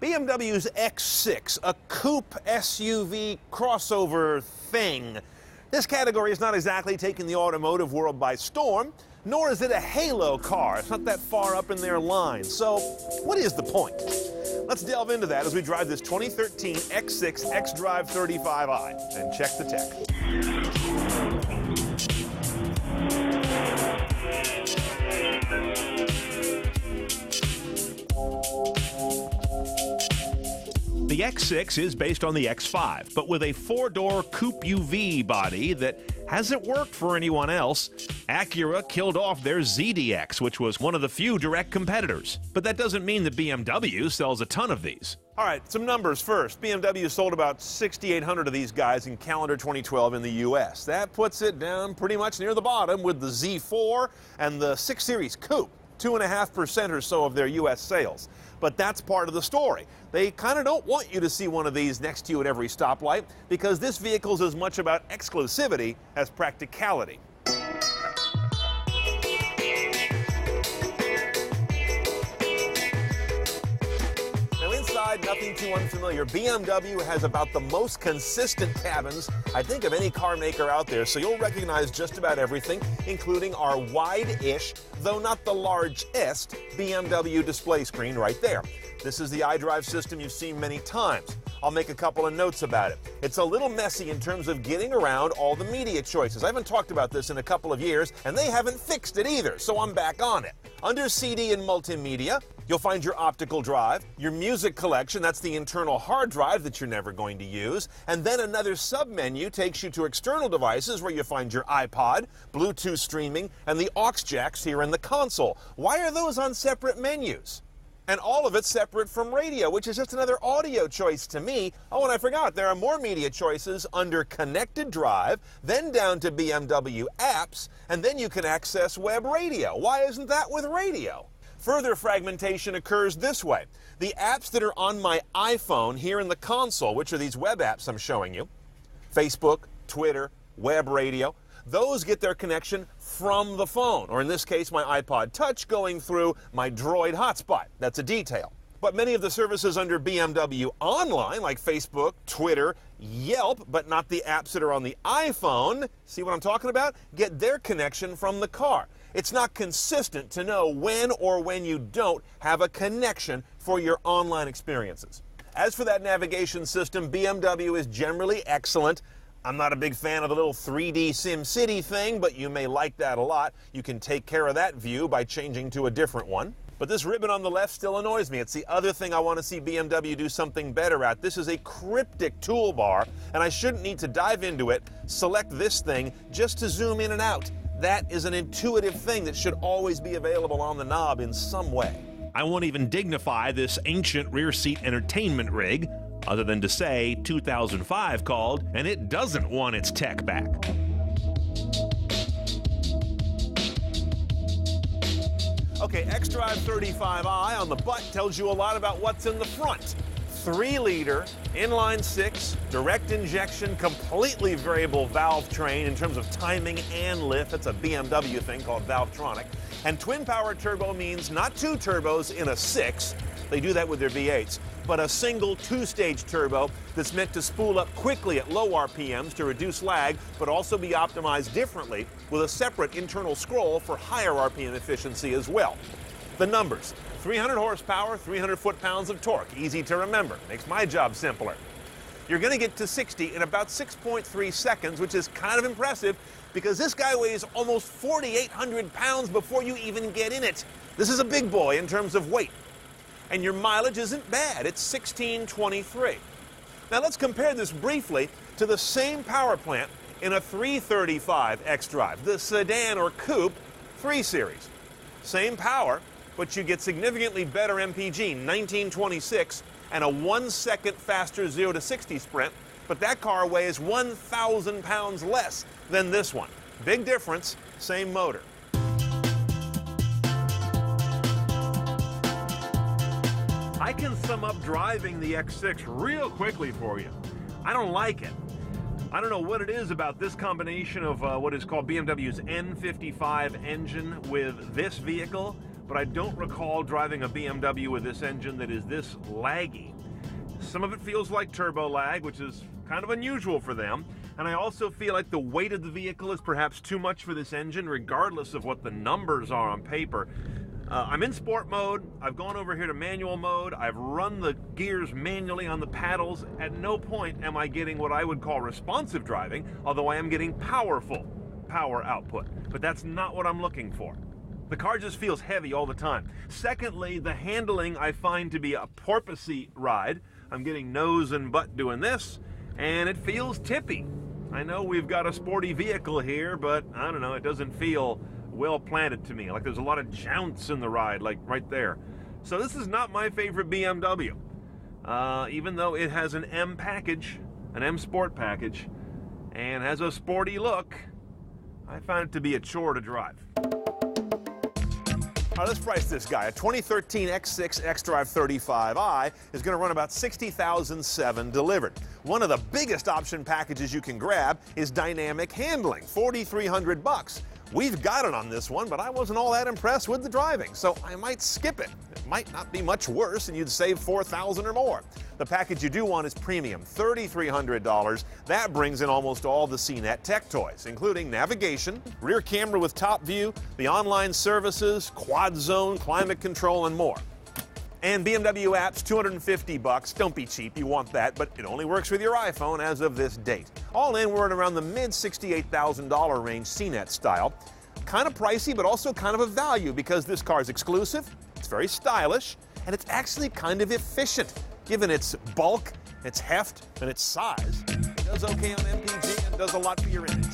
BMW's X6, a coupe SUV crossover thing. This category is not exactly taking the automotive world by storm, nor is it a halo car. It's not that far up in their line. So what is the point? Let's delve into that as we drive this 2013 X6 xDrive 35i and check the tech. The X6 is based on the X5, but with a four-door coupe UV body that hasn't worked for anyone else. Acura killed off their ZDX, which was one of the few direct competitors. But that doesn't mean that BMW sells a ton of these. All right, some numbers first. BMW sold about 6,800 of these guys in calendar 2012 in the US. That puts it down pretty much near the bottom with the Z4 and the 6 Series Coupe, 2.5% or so of their US sales. But that's part of the story. They kind of don't want you to see one of these next to you at every stoplight because this vehicle is as much about exclusivity as practicality. Now inside, nothing too unfamiliar. BMW has about the most consistent cabins, I think, of any car maker out there, so you'll recognize just about everything, including our wide-ish, though not the largest, BMW display screen right there. This is the iDrive system you've seen many times. I'll make a couple of notes about it. It's a little messy in terms of getting around all the media choices. I haven't talked about this in a couple of years, and they haven't fixed it either, so I'm back on it. Under CD and multimedia, you'll find your optical drive, your music collection, that's the internal hard drive that you're never going to use, and then another sub-menu takes you to external devices where you find your iPod, Bluetooth streaming, and the aux jacks here in the console. Why are those on separate menus? And all of it separate from radio, which is just another audio choice to me. Oh, and I forgot, there are more media choices under Connected Drive, then down to BMW Apps, and then you can access web radio. Why isn't that with radio? Further fragmentation occurs this way. The apps that are on my iPhone here in the console, which are these web apps I'm showing you, Facebook, Twitter, web radio, those get their connection from the phone, or in this case, my iPod Touch going through my Droid hotspot. That's a detail. But many of the services under BMW Online, like Facebook, Twitter, Yelp, but not the apps that are on the iPhone, see what I'm talking about? Get their connection from the car. It's not consistent to know when or when you don't have a connection for your online experiences. As for that navigation system, BMW is generally excellent. I'm not a big fan of the little 3D SimCity thing, but you may like that a lot. You can take care of that view by changing to a different one. But this ribbon on the left still annoys me. It's the other thing I want to see BMW do something better at. This is a cryptic toolbar, and I shouldn't need to dive into it, select this thing, just to zoom in and out. That is an intuitive thing that should always be available on the knob in some way. I won't even dignify this ancient rear seat entertainment rig, other than to say 2005 called, and it doesn't want its tech back. Okay, xDrive 35i on the butt tells you a lot about what's in the front. 3-liter, inline-6, direct injection, completely variable valve train in terms of timing and lift. That's a BMW thing called Valvetronic. And twin-power turbo means not 2 turbos in a 6. They do that with their V8s. But a single 2-stage turbo that's meant to spool up quickly at low RPMs to reduce lag, but also be optimized differently with a separate internal scroll for higher RPM efficiency as well. The numbers: 300 horsepower, 300 foot-pounds of torque. Easy to remember. Makes my job simpler. You're going to get to 60 in about 6.3 seconds, which is kind of impressive because this guy weighs almost 4,800 pounds before you even get in it. This is a big boy in terms of weight. And your mileage isn't bad. It's 1623. Now let's compare this briefly to the same power plant in a 335 xDrive, the sedan or coupe 3 Series. Same power, but you get significantly better MPG, 1926, and a 1-second faster 0 to 60 sprint, but that car weighs 1,000 pounds less than this one. Big difference, same motor. I can sum up driving the X6 real quickly for you. I don't like it. I don't know what it is about this combination of what is called BMW's N55 engine with this vehicle, but I don't recall driving a BMW with this engine that is this laggy. Some of it feels like turbo lag, which is kind of unusual for them. And I also feel like the weight of the vehicle is perhaps too much for this engine, regardless of what the numbers are on paper. I'm in sport mode. I've gone over here to manual mode. I've run the gears manually on the paddles. At no point am I getting what I would call responsive driving, although I am getting powerful power output. But that's not what I'm looking for. The car just feels heavy all the time. Secondly, the handling I find to be a porpoisey ride. I'm getting nose and butt doing this, and it feels tippy. I know we've got a sporty vehicle here, but I don't know, it doesn't feel well planted to me. Like there's a lot of jounce in the ride, like right there. So this is not my favorite BMW. Even though it has an M package, an M Sport package, and has a sporty look, I find it to be a chore to drive. All right, let's price this guy. A 2013 X6 xDrive 35i is going to run about $60,700 delivered. One of the biggest option packages you can grab is dynamic handling, $4,300. We've got it on this one, but I wasn't all that impressed with the driving, so I might skip it. It might not be much worse, and you'd save $4,000 or more. The package you do want is premium, $3,300. That brings in almost all the CNET tech toys, including navigation, rear camera with top view, the online services, quad zone, climate control, and more. And BMW apps, $250. Don't be cheap, you want that, but it only works with your iPhone as of this date. All in, we're at around the mid $68,000 range CNET style. Kind of pricey, but also kind of a value because this car is exclusive, it's very stylish, and it's actually kind of efficient. Given its bulk, its heft, and its size, it does okay on MPG and does a lot for your image.